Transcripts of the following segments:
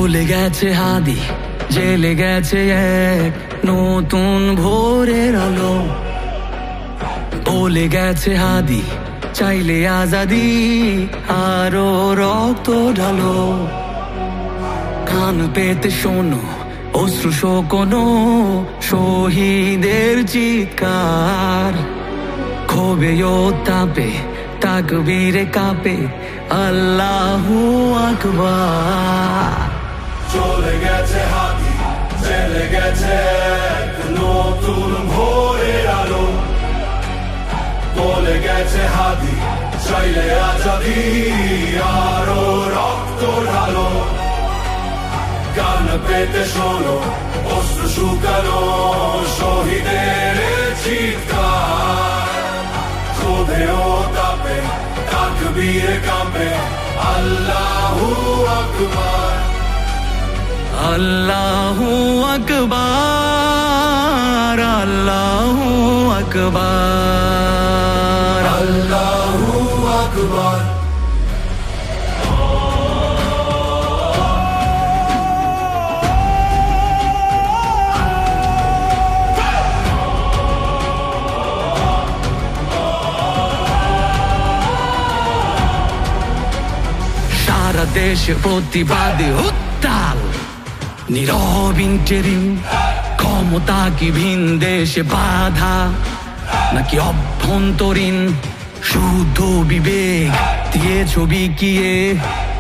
বলে গেছে হাদি, জেলে গেছে এক নতুন ভোরের আলো। বলে গেছে হাদি, চাইলে আজাদি, আরো রক্ত ঢালো। কান পেতে শোনো অশ্রু শোকনো শহীদের চিৎকার। ক্ষোভে ও তাপে তাকবীরে কাঁপে আল্লাহু আকবার। চলে গেছে হাদি, চলে গেছে এক নতুন ভোরের আলো। বলে গেছে হাদি, চাইলে আজাদি, আরো রক্ত ঢালো। কান পেতে শোনো অশ্রু শুকানো শহীদের চিৎকার। ক্ষোভে ও তাপে তাকবীরে কাঁপে আল্লাহু আকবার। আল্লাহু আকবার, আল্লাহু আকবার, আল্লাহু আকবার। সারা দেশে প্রতিবাদে উত্তাল, নীরব ইন্টেরিম। ক্ষমতা কি ভিন দেশে বাধা নাকি অভ্যন্তরীণ? শুদ্ধ বিবেক দিয়ে ছবি কিয়ে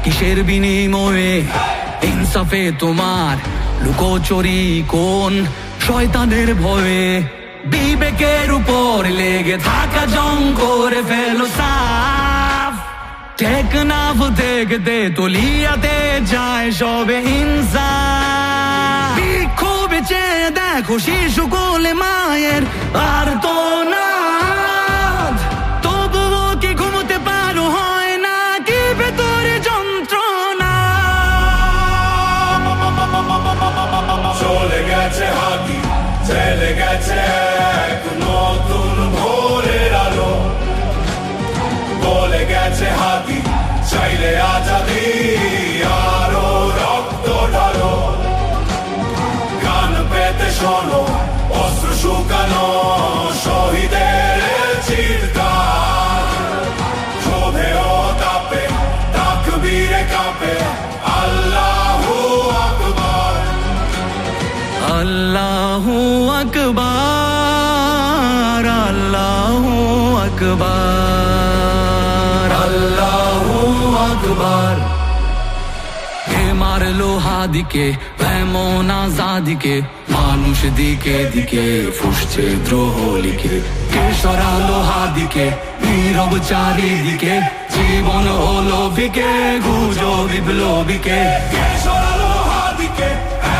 কিসের বিনিময়ে? ইনসাফে তোমার লুকোচুরি কোন শয়তানের ভয়ে? বিবেকের উপর লেগে থাকা জং করে ফেলো সাফ। টেকনাফ দেখতে তলিয়াতে যায় সবে ইনসাফ। বিক্ষোভে চেয়ে দেখো শিশু কোলে মায়ের আর তো নাদ। তবুও কি ঘুমোতে পারো হয় না কি ভেতরে যন্ত্রণা? চলে গেছে হাদি, চলে গেছে এক নতুন ভোরের আলো। বলে গেছে হাদি, চাইলে আজাদি, আরো রক্ত ঢালো। কান পেতে শোনো অশ্রু শুকানো শহীদের চিৎকার। ক্ষোভে ও তাপে তাকবীরে কাঁপে আল্লাহু আকবার। আল্লাহু আকবার, আল্লাহু আকবার, আল্লাহু আকবার। কে মারলো হাদিকে এমন আজাদিকে? মানুষ দিকে দিকে ফুসছে দ্রোহ লিখে। কে সরালো হাদিকে নীরব চারিদিকে? জীবন হলো ফিকে গুজো বিপ্লবীকে। কে সরালো হাদিকে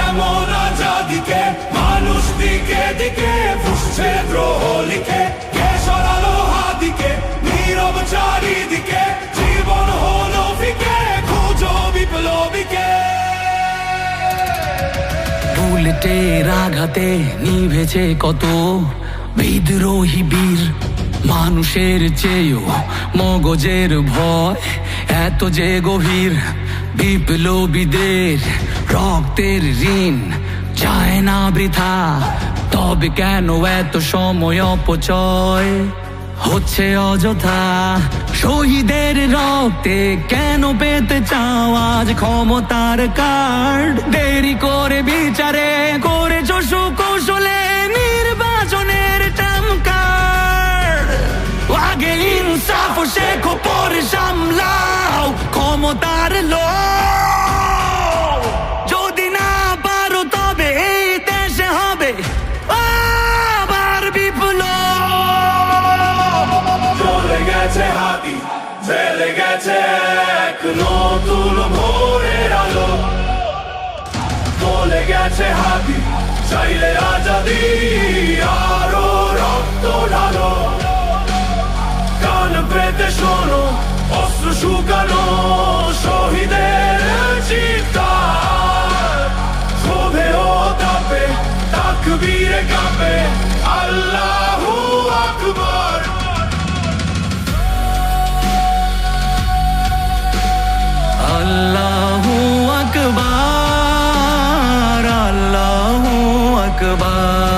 এমন আজাদিকে? মানুষ দিকে দিকে ফুসছে দ্রোহ লিখে। কে সরালো হাদিকে নীরব চারিদিকে? জীবন হলো ফিকে খুঁজো বিপ্লবীকে। বুলেটের আঘাতে নিভেছে কত বিদ্রোহী বীর। মানুষের চেয়েও মগজের ভয় এত যে গভীর। বিপ্লবীদের রক্তের ঋণ চায় না বৃথা। তবে কেন এত সময় অপচয় হচ্ছে অযথা? শহীদের রক্তে কেন পেতে চাও আজ ক্ষমতার কার্ড? দেরি করে বিচারে করেছ সুকৌশলে নির্বাচনের ট্রাম্প কার্ড। আগে ইনসাফ শেখো পরে সামলাও ক্ষমতার লোভ। যদি না পারো তবে এই দেশে হবে আবার বিপ্লব। চলে গেছে হাদি, চলে গেছে এক নতুন ভোরের আলো। বলে গেছে হাদি, চাইলে আজাদি, আরো রক্ত ঢালো। কান পেতে শোনো অশ্রু শুকানো শহীদের চিৎকার। ক্ষোভে ও তাপে তাকবীরে কাঁপে আল্লাহু আকবার। আল্লাহু আকবার। একবার